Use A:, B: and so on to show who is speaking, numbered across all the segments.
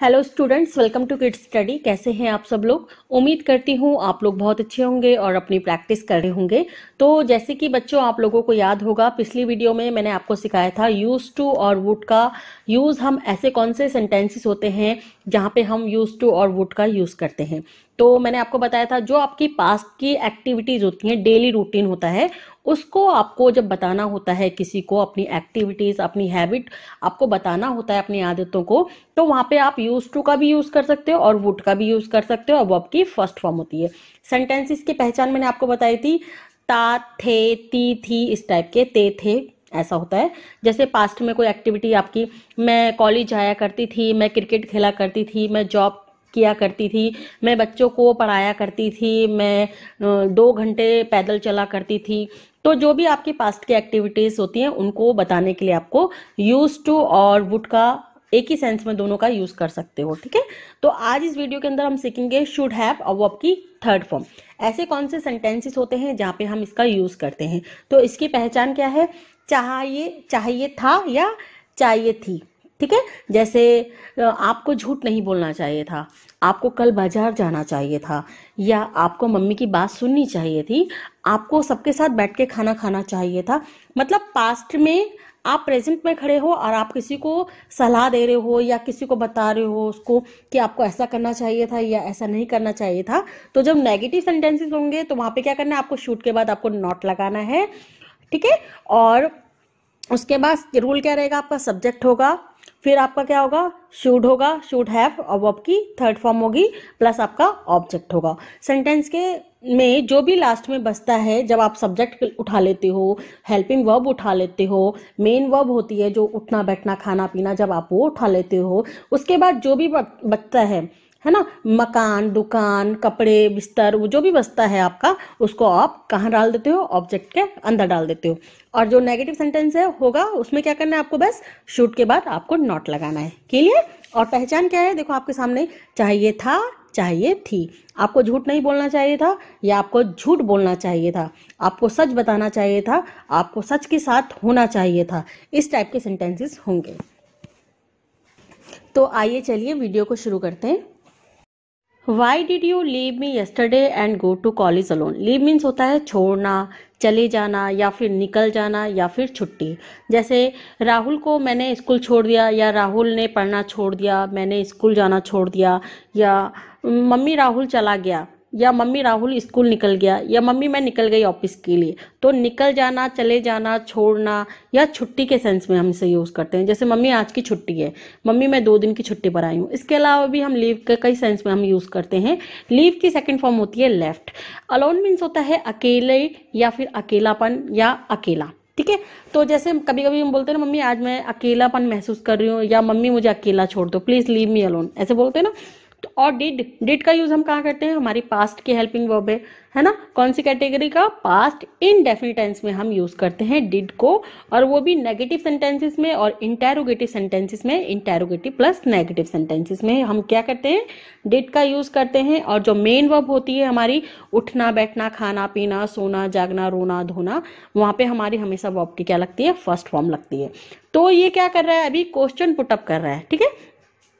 A: Hello students, welcome to kids study. कैसे हैं आप सब लोग? उम्मीद करती हूँ आप लोग बहुत अच्छे होंगे और अपनी प्रैक्टिस कर रहे होंगे। तो जैसे कि बच्चों आप लोगों को याद होगा, पिछली वीडियो में मैंने आपको सिखाया था यूज टू और वुड का यूज। हम ऐसे कौन से सेंटेंसेस होते हैं जहाँ पे हम यूज टू और वुड का यूज करते हैं। तो मैंने आपको बताया था जो आपकी पास्ट की एक्टिविटीज होती हैं, डेली रूटीन होता है, उसको आपको जब बताना होता है किसी को, अपनी एक्टिविटीज, अपनी हैबिट आपको बताना होता है, अपनी आदतों को, तो वहां पे आप यूज टू का भी यूज कर सकते हो और वुड का भी यूज कर सकते हो और वर्ब की फर्स्ट फॉर्म होती है। सेंटेंसेस की पहचान मैंने आपको बताई थी, ता, थे, ती, थी, इस टाइप के, ते, थे, ऐसा होता है। जैसे पास्ट में कोई एक्टिविटी आपकी, मैं कॉलेज जाया करती थी, मैं क्रिकेट खेला करती थी, मैं जॉब किया करती थी, मैं बच्चों को पढ़ाया करती थी, मैं 2 घंटे पैदल चला करती थी। तो जो भी आपकी पास्ट की एक्टिविटीज होती हैं उनको बताने के लिए आपको यूज टू और वुड का एक ही सेंस में दोनों का यूज कर सकते हो। ठीक है, तो आज इस वीडियो के अंदर हम सीखेंगे शुड हैव और वर्ब की थर्ड फॉर्म। ऐसे कौन से सेंटेंसेस होते हैं जहाँ पे हम इसका यूज करते हैं। तो इसकी पहचान क्या है? चाहिए, चाहिए था या चाहिए थी। ठीक है, जैसे आपको झूठ नहीं बोलना चाहिए था, आपको कल बाजार जाना चाहिए था, या आपको मम्मी की बात सुननी चाहिए थी, आपको सबके साथ बैठ के खाना खाना चाहिए था। मतलब पास्ट में आप प्रेजेंट में खड़े हो और आप किसी को सलाह दे रहे हो या किसी को बता रहे हो उसको कि आपको ऐसा करना चाहिए था या ऐसा नहीं करना चाहिए था। तो जब नेगेटिव सेंटेंसेस होंगे तो वहां पे क्या करना है, आपको शुड के बाद आपको नॉट लगाना है। ठीक है, और उसके बाद रूल क्या रहेगा, आपका सब्जेक्ट होगा, फिर आपका क्या होगा, शुड होगा, शुड हैव, और वर्ब की थर्ड फॉर्म होगी, प्लस आपका ऑब्जेक्ट होगा। सेंटेंस के में जो भी लास्ट में बचता है, जब आप सब्जेक्ट उठा लेते हो, हेल्पिंग वर्ब उठा लेते हो, मेन वर्ब होती है जो उठना बैठना खाना पीना, जब आप वो उठा लेते हो, उसके बाद जो भी बचता है ना, मकान, दुकान, कपड़े, बिस्तर, वो जो भी बचता है आपका, उसको आप कहाँ डाल देते हो, ऑब्जेक्ट के अंदर डाल देते हो। और जो नेगेटिव सेंटेंस है होगा उसमें क्या करना है आपको, बस शुड के बाद आपको नॉट लगाना है। क्लियर? और पहचान क्या है, देखो आपके सामने, चाहिए था, चाहिए थी, आपको झूठ नहीं बोलना चाहिए था या आपको झूठ बोलना चाहिए था, आपको सच बताना चाहिए था, आपको सच के साथ होना चाहिए था, इस टाइप के सेंटेंसेस होंगे। तो आइए चलिए वीडियो को शुरू करते हैं। Why did you leave me yesterday and go to college alone? Leave means होता है छोड़ना, चले जाना, या फिर निकल जाना, या फिर छुट्टी। जैसे राहुल को मैंने स्कूल छोड़ दिया, या राहुल ने पढ़ना छोड़ दिया, मैंने स्कूल जाना छोड़ दिया, या मम्मी राहुल चला गया, या मम्मी राहुल स्कूल निकल गया, या मम्मी मैं निकल गई ऑफिस के लिए। तो निकल जाना, चले जाना, छोड़ना या छुट्टी के सेंस में हम इसे यूज करते हैं। जैसे मम्मी आज की छुट्टी है, मम्मी मैं 2 दिन की छुट्टी पर आई हूँ। इसके अलावा भी हम लीव के कई सेंस में हम यूज करते हैं। लीव की सेकंड फॉर्म होती है लेफ्ट। अलोन मीन्स होता है अकेले या फिर अकेलापन या अकेला। ठीक है, तो जैसे कभी कभी हम बोलते हैं ना, मम्मी आज मैं अकेलापन महसूस कर रही हूँ, या मम्मी मुझे अकेला छोड़ दो, प्लीज लीव मी अलोन, ऐसे बोलते हैं ना। तो और डिड का यूज हम कहाँ करते हैं, हमारी पास्ट की हेल्पिंग वर्ब है ना, कौन सी कैटेगरी का, पास्ट इनडेफिनिट टेंस में हम यूज करते हैं डिड को, और वो भी नेगेटिव सेंटेंसेस में और इंटेरोगेटिव सेंटेंसेस में, इंटेरोगेटिव प्लस नेगेटिव सेंटेंसेस में हम क्या करते हैं, डिड का यूज करते हैं। और जो मेन वर्ब होती है हमारी, उठना बैठना खाना पीना सोना जागना रोना धोना, वहां पे हमारी हमेशा वर्ब की क्या लगती है, फर्स्ट फॉर्म लगती है। तो ये क्या कर रहा है, अभी क्वेश्चन पुटअप कर रहा है। ठीक है,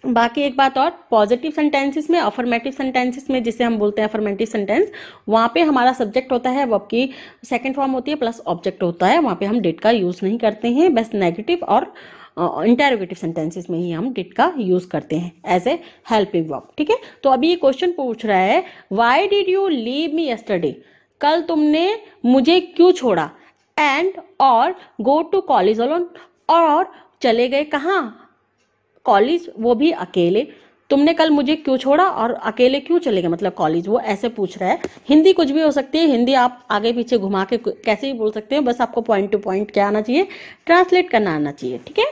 A: बाकी एक बात और, पॉजिटिव सेंटेंसेस में, अफर्मेटिव सेंटेंसेस में, जिसे हम बोलते हैं अफर्मेटिव सेंटेंस, वहां पे हमारा सब्जेक्ट होता है, वर्ब की सेकंड फॉर्म होती है, प्लस ऑब्जेक्ट होता है, वहां पे हम डिड का यूज नहीं करते हैं। बस नेगेटिव और इंटेरोगेटिव सेंटेंसेस में ही हम डिड का यूज करते हैं एज ए हेल्पिंग वर्ब। ठीक है, तो अभी ये क्वेश्चन पूछ रहा है, why did you leave me yesterday, कल तुमने मुझे क्यों छोड़ा, एंड और गो टू कॉलेज अलोन, और चले गए कहाँ, कॉलेज, वो भी अकेले। तुमने कल मुझे क्यों छोड़ा और अकेले क्यों चले गए, मतलब कॉलेज, वो ऐसे पूछ रहा है। हिंदी कुछ भी हो सकती है, हिंदी आप आगे पीछे घुमा के कैसे भी बोल सकते हो, बस आपको पॉइंट टू पॉइंट क्या आना चाहिए, ट्रांसलेट करना आना चाहिए। ठीक है,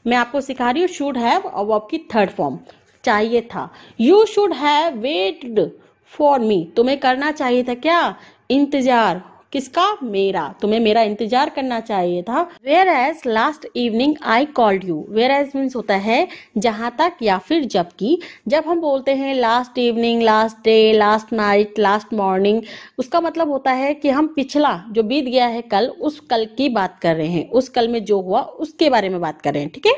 A: मैं आपको सिखा रही हूँ शुड हैव और वर्ब की थर्ड फॉर्म। चाहिए था, you should have waited for me, तुम्हें करना चाहिए था क्या, इंतजार, किसका, मेरा, तुम्हें मेरा इंतजार करना चाहिए था। Whereas last evening I called you, whereas means होता है जहां तक या फिर जबकि। जब हम बोलते हैं last evening, last day, last night, last morning, उसका मतलब होता है कि हम पिछला जो बीत गया है कल, उस कल की बात कर रहे हैं, उस कल में जो हुआ उसके बारे में बात कर रहे हैं। ठीक है,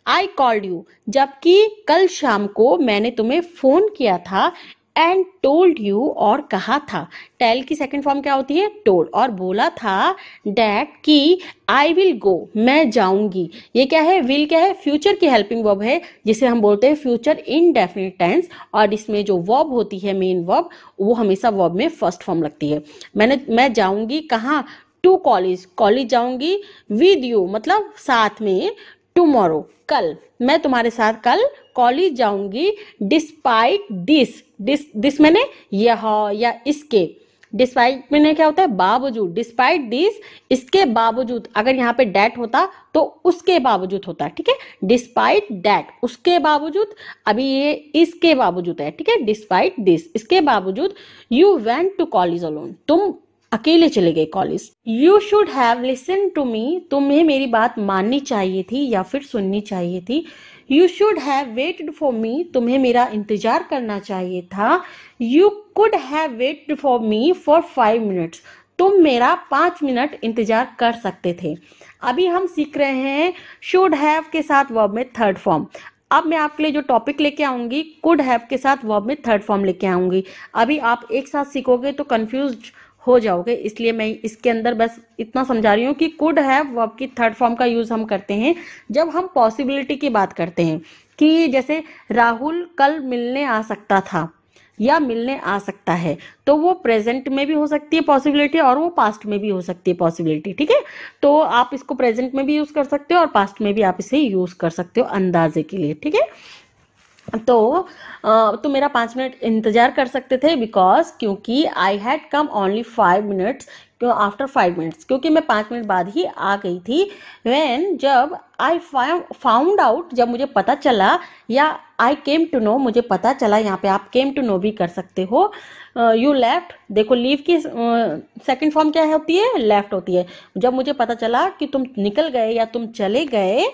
A: आई कॉल्ड यू, जबकि कल शाम को मैंने तुम्हें फोन किया था। एंड टोल्ड यू, और कहा था। टेल की सेकंड फॉर्म क्या होती है? टोल्ड। और बोला था डैट कि आई विल गो, मैं जाऊंगी। ये क्या है? विल क्या है? फ्यूचर की हेल्पिंग वर्ब है, जिसे हम बोलते हैं फ्यूचर इनडेफिनिट टेंस। और इसमें जो वर्ब होती है, मेन वर्ब, वो हमेशा वर्ब में फर्स्ट फॉर्म लगती है। मैं जाऊंगी कहाँ? टू कॉलेज, कॉलेज जाऊंगी। विद यू मतलब साथ में। टुमारो कल, मैं तुम्हारे साथ कल कॉलेज जाऊंगी। डिस्पाइट दिस मैंने यह या इसके। डिस्पाइट मैंने क्या होता है? बावजूद। डिस्पाइट दिस, इसके बावजूद। अगर यहाँ पे डैट होता तो उसके बावजूद होता, ठीक है। डिस्पाइट डैट, उसके बावजूद। अभी ये इसके बावजूद है, ठीक है। डिस्पाइट दिस, इसके बावजूद। You went to college alone, तुम अकेले चले गए कॉलेज। You should have listen to me, तुम्हें मेरी बात माननी चाहिए थी या फिर सुननी चाहिए थी। You should have waited for me, तुम्हें मेरा इंतजार करना चाहिए था। You could have waited for me for 5 minutes, तुम मेरा 5 मिनट इंतजार कर सकते थे। अभी हम सीख रहे हैं शुड हैव के साथ वर्ब में थर्ड फॉर्म। अब मैं आपके लिए जो टॉपिक लेके आऊंगी, कुड हैव के साथ वर्ब में थर्ड फॉर्म लेके आऊंगी। अभी आप एक साथ सीखोगे तो कंफ्यूज हो जाओगे, इसलिए मैं इसके अंदर बस इतना समझा रही हूँ कि कुड हैव वर्ब की थर्ड फॉर्म का यूज हम करते हैं जब हम पॉसिबिलिटी की बात करते हैं, कि जैसे राहुल कल मिलने आ सकता था या मिलने आ सकता है, तो वो प्रेजेंट में भी हो सकती है पॉसिबिलिटी और वो पास्ट में भी हो सकती है पॉसिबिलिटी, ठीक है। तो आप इसको प्रेजेंट में भी यूज कर सकते हो और पास्ट में भी आप इसे यूज कर सकते हो अंदाजे के लिए, ठीक है। तो मेरा 5 मिनट इंतजार कर सकते थे, बिकॉज क्योंकि I had come only 5 minutes, after 5 minutes, क्योंकि मैं 5 मिनट बाद ही आ गई थी। व्हेन, जब, आई फाउंड आउट, जब मुझे पता चला, या आई केम टू नो, मुझे पता चला। यहाँ पे आप केम टू नो भी कर सकते हो। यू लेफ्ट, देखो लीव की सेकंड फॉर्म क्या होती है? लेफ्ट होती है। जब मुझे पता चला कि तुम निकल गए या तुम चले गए।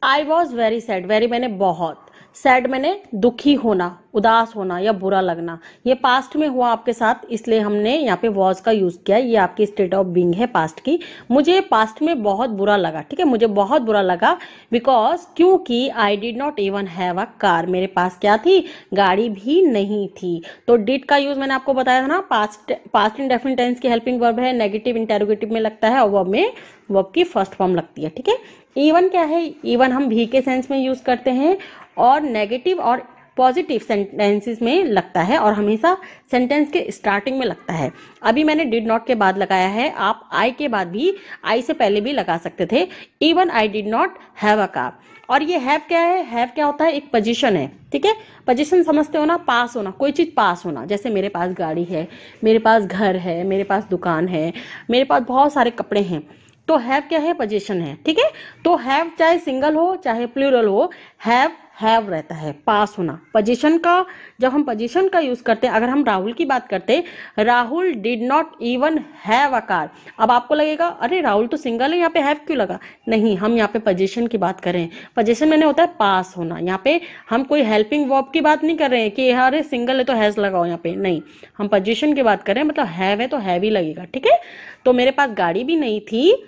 A: I was very sad, very मैंने बहुत, सैड मैंने दुखी होना, उदास होना या बुरा लगना। ये पास्ट में हुआ आपके साथ, इसलिए हमने यहाँ पे वॉज का यूज किया। ये आपकी स्टेट ऑफ बीइंग है पास्ट की। मुझे पास्ट में बहुत बुरा लगा, ठीक है, मुझे बहुत बुरा लगा। बिकॉज, क्योंकि I did not even have a car, मेरे पास क्या थी? गाड़ी भी नहीं थी। तो डिड का यूज मैंने आपको बताया था ना, पास्ट इंडेफिनिट टेंस की हेल्पिंग वर्ब है, नेगेटिव इंटेरोगेटिव में लगता है और वर्ब में वर्ब की फर्स्ट फॉर्म लगती है, ठीक है। इवन क्या है? इवन हम भी के सेंस में यूज करते हैं और नेगेटिव और पॉजिटिव सेंटेंसेस में लगता है और हमेशा सेंटेंस के स्टार्टिंग में लगता है। अभी मैंने डिड नॉट के बाद लगाया है, आप आई के बाद भी, आई से पहले भी लगा सकते थे। Even I did not have a car. और ये हैव क्या है? हैव क्या होता है? एक पोजीशन है, ठीक है। पोजीशन समझते हो ना? पास होना, कोई चीज पास होना। जैसे मेरे पास गाड़ी है, मेरे पास घर है, मेरे पास दुकान है, मेरे पास बहुत सारे कपड़े हैं। तो हैव क्या है? पोजीशन है, ठीक है। तो हैव चाहे सिंगल हो चाहे प्लूरल हो, हैव रहता है, पास होना। पोजीशन का, जब हम पोजीशन का यूज करते हैं, अगर हम राहुल की बात करते हैं, Rahul did not even have a car. अब आपको लगेगा अरे राहुल तो सिंगल है, यहाँ पे हैव क्यों लगा? नहीं, हम यहाँ पे पोजीशन की बात करें। पोजीशन मैंने होता है पास होना। यहाँ पे हम कोई हेल्पिंग वर्ब की बात नहीं कर रहे हैं कि अरे सिंगल है तो हैज लगाओ, यहाँ पे नहीं, हम पोजीशन की बात करें, मतलब हैव है तो हैव ही लगेगा, ठीक है। तो मेरे पास गाड़ी भी नहीं थी।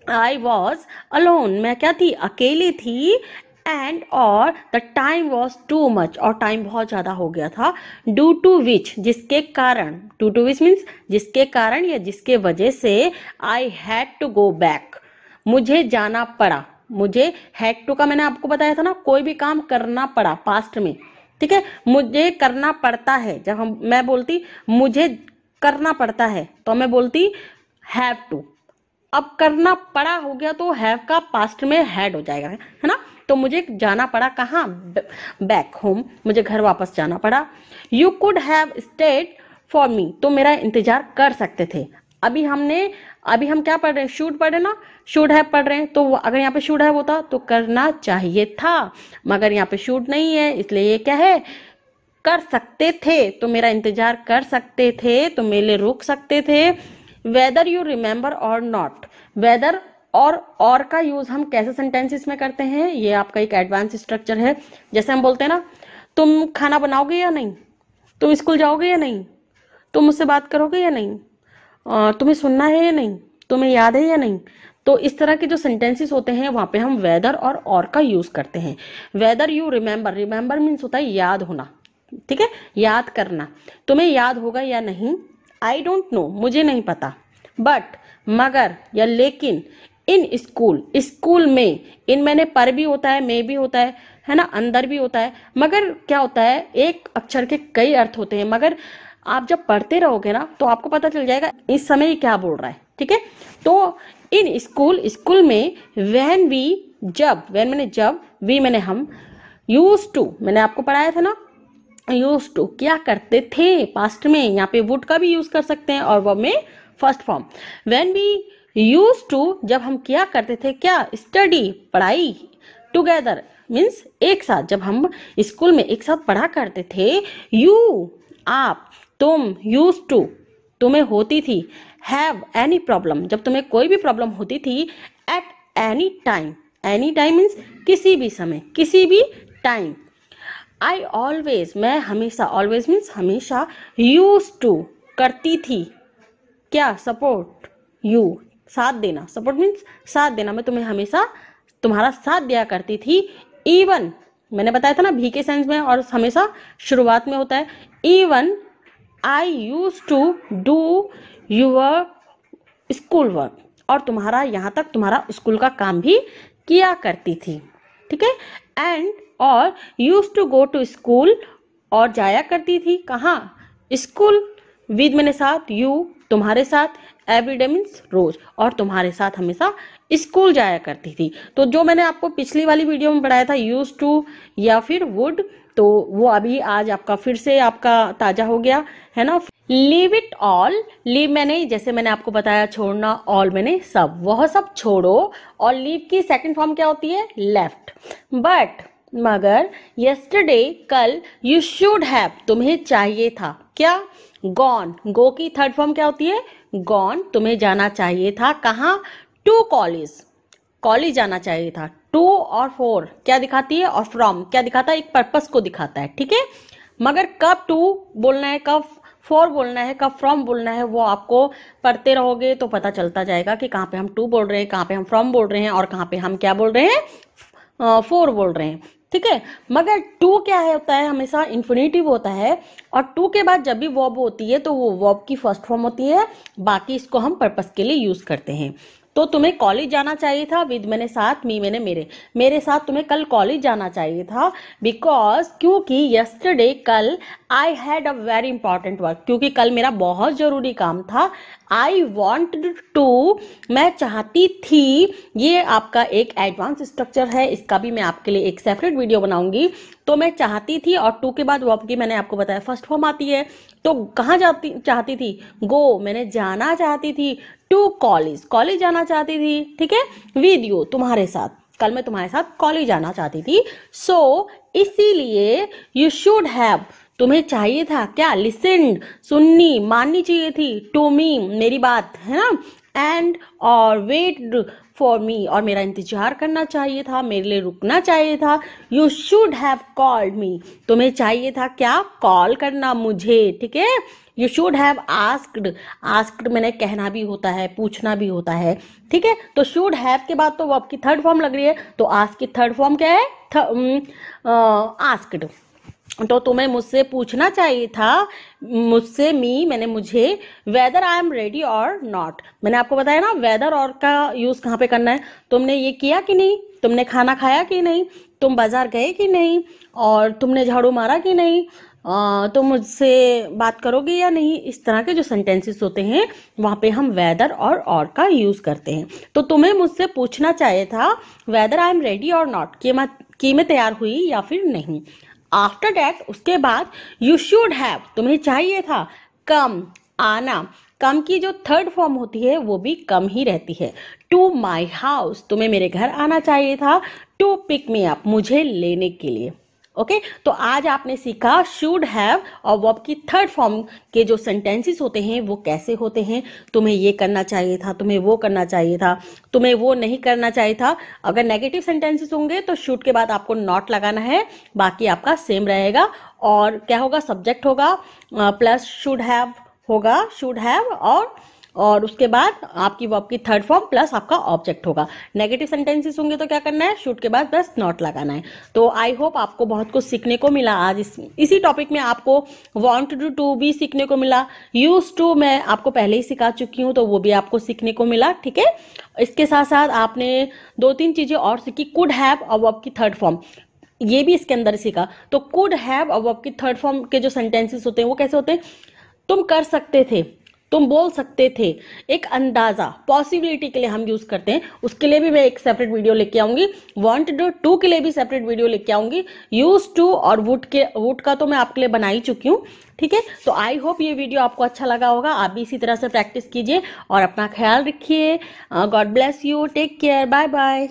A: आई वॉज अलोन, मैं क्या थी? अकेली थी। एंड और the time was too much, और टाइम बहुत ज्यादा हो गया था। ड्यू टू विच, जिसके कारण, टू टू विच मीन्स जिसके कारण या जिसके वजह से, I had to go back, मुझे जाना पड़ा। मुझे हैड टू का मैंने आपको बताया था ना, कोई भी काम करना पड़ा पास्ट में, ठीक है। मुझे करना पड़ता है, जब मैं बोलती मुझे करना पड़ता है तो मैं बोलती हैव टू। अब करना पड़ा हो गया तो हैव का पास्ट में हैड हो जाएगा, है ना। तो मुझे जाना पड़ा कहाँ? बैक होम, मुझे घर वापस जाना पड़ा। You could have stayed for me, तो मेरा इंतजार कर सकते थे। अभी हम क्या पढ़ रहे हैं? शुड पढ़ रहे ना, शुड हैव पढ़ रहे हैं। तो अगर यहाँ पे शुड हैव होता तो करना चाहिए था, मगर यहाँ पे शुड नहीं है, इसलिए ये क्या है? कर सकते थे। तो मेरा इंतजार कर सकते थे, तो मेरे लिए रुक सकते थे। वेदर यू रिमेंबर और नॉट, वेदर और का यूज हम कैसे सेंटेंसेस में करते हैं, ये आपका एक एडवांस स्ट्रक्चर है। जैसे हम बोलते हैं ना, तुम खाना बनाओगे या नहीं, तुम स्कूल जाओगे या नहीं, तुम मुझसे बात करोगे या नहीं, तुम्हें सुनना है या नहीं, तुम्हें याद है या नहीं? तो इस तरह के जो सेंटेंसेस होते हैं वहां पे हम वेदर और का यूज करते हैं। Whether you remember, remember means होता है याद होना, ठीक है, याद करना। तुम्हें याद होगा या नहीं, आई डोंट नो, मुझे नहीं पता। बट, मगर या लेकिन, इन स्कूल, स्कूल में, इन मैंने पर भी होता है, में भी होता है ना, अंदर भी होता है। मगर क्या होता है, एक अक्षर के कई अर्थ होते हैं, मगर आप जब पढ़ते रहोगे ना तो आपको पता चल जाएगा इस समय ये क्या बोल रहा है, ठीक है। तो इन स्कूल, स्कूल में, व्हेन वी, जब, व्हेन मैंने जब, वी मैंने हम, यूज टू मैंने आपको पढ़ाया था ना, यूज टू क्या करते थे पास्ट में, यहाँ पे वुड का भी यूज कर सकते हैं और वर्ब में first form. When we use to, जब हम किया करते थे क्या, स्टडी पढ़ाई, टुगेदर मीन्स एक साथ, जब हम स्कूल में एक साथ पढ़ा करते थे। यू आप, तुम, यूज टू तुम्हें होती थी, हैव एनी प्रॉब्लम जब तुम्हें कोई भी प्रॉब्लम होती थी, at any time, any time means किसी भी समय, किसी भी टाइम। आई ऑलवेज मैं हमेशा, ऑलवेज मीन्स हमेशा, यूज टू करती थी क्या, सपोर्ट यू साथ देना, सपोर्ट मीन्स साथ देना, मैं तुम्हें हमेशा तुम्हारा साथ दिया करती थी। इवन मैंने बताया था ना भी के सेंस में और हमेशा शुरुआत में होता है। Even I use to do your school work, और तुम्हारा यहाँ तक तुम्हारा स्कूल का काम भी किया करती थी, ठीक है। एंड और use to go to school, और जाया करती थी कहाँ, स्कूल। विद मैंने साथ, यू तुम्हारे साथ, एवरीडे मीन्स रोज, और तुम्हारे साथ हमेशा स्कूल जाया करती थी। तो जो मैंने आपको पिछली वाली वीडियो में पढ़ाया था यूज टू या फिर वुड, तो वो अभी आज आपका फिर से आपका ताजा हो गया है ना। लीव इट ऑल, लीव मैंने जैसे मैंने आपको बताया छोड़ना, ऑल मैंने सब, वह सब छोड़ो। और लीव की सेकंड फॉर्म क्या होती है, लेफ्ट। बट मगर, यस्टरडे कल, यू शुड हैव तुम्हें चाहिए था क्या, गॉन, गो की थर्ड फॉर्म क्या होती है, गॉन तुम्हें जाना चाहिए था कहाँ, टू कॉलेज, कॉलेज जाना चाहिए था। टू और फोर क्या दिखाती है, और फ्रॉम क्या दिखाता है, एक पर्पस को दिखाता है, ठीक है। मगर कब टू बोलना है, कब फोर बोलना है, कब फ्रॉम बोलना है, वो आपको पढ़ते रहोगे तो पता चलता जाएगा कि कहाँ पे हम टू बोल रहे हैं, कहाँ पे हम फ्रॉम बोल रहे हैं, और कहाँ पे हम क्या बोल रहे हैं, फोर बोल रहे हैं, ठीक है। मगर टू क्या है, होता है हमेशा इन्फिनिटिव होता है, और टू के बाद जब भी वर्ब होती है तो वो वर्ब की फर्स्ट फॉर्म होती है, बाकी इसको हम पर्पस के लिए यूज करते हैं। तो तुम्हें कॉलेज जाना चाहिए था, विद मैंने साथ, मी मैंने मेरे, मेरे साथ तुम्हें कल कॉलेज जाना चाहिए था। बिकॉज क्योंकि यस्टरडे कल, I had a very important work, क्योंकि कल मेरा बहुत जरूरी काम था। आई वॉन्टेड टू मैं चाहती थी, ये आपका एक एडवांस स्ट्रक्चर है, इसका भी मैं आपके लिए एक सेपरेट वीडियो बनाऊंगी। तो मैं चाहती थी, और टू के बाद वर्ब की मैंने आपको बताया फर्स्ट फॉर्म आती है। तो कहाँ जाती चाहती थी, गो मैंने जाना चाहती थी, टू कॉलेज, कॉलेज जाना चाहती थी, ठीक है। विद यू तुम्हारे साथ, कल मैं तुम्हारे साथ कॉलेज जाना चाहती थी। सो इसीलिए, यू शुड हैव तुम्हें चाहिए था क्या, लिसन्ड सुननी माननी चाहिए थी, टू मी मेरी बात है ना, एंड और वेट फॉर मी और मेरा इंतजार करना चाहिए था, मेरे लिए रुकना चाहिए था। You should have called me तुम्हें चाहिए था क्या, कॉल करना मुझे, ठीक है। You should have asked, asked मैंने कहना भी होता है, पूछना भी होता है, ठीक है। तो शुड हैव के बाद तो वर्ब की थर्ड फॉर्म लग रही है, तो आस्क की थर्ड फॉर्म क्या है, आस्क्ड। तो तुम्हें मुझसे पूछना चाहिए था, मुझसे मी मैंने मुझे, वेदर आई एम रेडी और नॉट, मैंने आपको बताया ना वेदर और का यूज कहाँ पे करना है। तुमने ये किया कि नहीं, तुमने खाना खाया कि नहीं, तुम बाजार गए कि नहीं, और तुमने झाड़ू मारा कि नहीं, तुम मुझसे बात करोगे या नहीं। इस तरह के जो सेंटेंसेस होते हैं वहां पे हम वेदर और का यूज करते हैं। तो तुम्हें मुझसे पूछना चाहिए था, वेदर आई एम रेडी और नॉट, कि मैं तैयार हुई या फिर नहीं। आफ्टर दैट उसके बाद, यू शुड हैव तुम्हें चाहिए था, कम आना, कम की जो थर्ड फॉर्म होती है वो भी कम ही रहती है। टू माई हाउस तुम्हें मेरे घर आना चाहिए था, टू पिक मी अप मुझे लेने के लिए। ओके तो आज आपने सीखा शुड हैव और वर्ब की थर्ड फॉर्म के जो सेंटेंसेस होते हैं वो कैसे होते हैं। तुम्हें ये करना चाहिए था, तुम्हें वो करना चाहिए था, तुम्हें वो नहीं करना चाहिए था। अगर नेगेटिव सेंटेंसेस होंगे तो शुड के बाद आपको नॉट लगाना है, बाकी आपका सेम रहेगा। और क्या होगा, सब्जेक्ट होगा प्लस शुड हैव होगा, शुड हैव और और उसके बाद आपकी वर्ब की थर्ड फॉर्म प्लस आपका ऑब्जेक्ट होगा। नेगेटिव सेंटेंसेस होंगे तो क्या करना है, शुड के बाद बस नॉट लगाना है। तो आई होप आपको बहुत कुछ सीखने को मिला आज इसी टॉपिक में। आपको वांट टू भी सीखने को मिला, यूज टू मैं आपको पहले ही सिखा चुकी हूं तो वो भी आपको सीखने को मिला, ठीक है। इसके साथ साथ आपने 2-3 चीजें और सीखी, कुड हैव और वर्ब की थर्ड फॉर्म, ये भी इसके अंदर सीखा। तो कुड हैव और वर्ब की थर्ड फॉर्म के जो सेंटेंसेस होते हैं वो कैसे होते हैं, तुम कर सकते थे, तुम बोल सकते थे, एक अंदाजा पॉसिबिलिटी के लिए हम यूज करते हैं। उसके लिए भी मैं एक सेपरेट वीडियो लेके आऊंगी, वांट टू के लिए भी सेपरेट वीडियो लेके आऊंगी। यूज टू और वुड का तो मैं आपके लिए बना ही चुकी हूँ, ठीक है। तो आई होप ये वीडियो आपको अच्छा लगा होगा, आप भी इसी तरह से प्रैक्टिस कीजिए और अपना ख्याल रखिए। God bless you, take care, bye bye.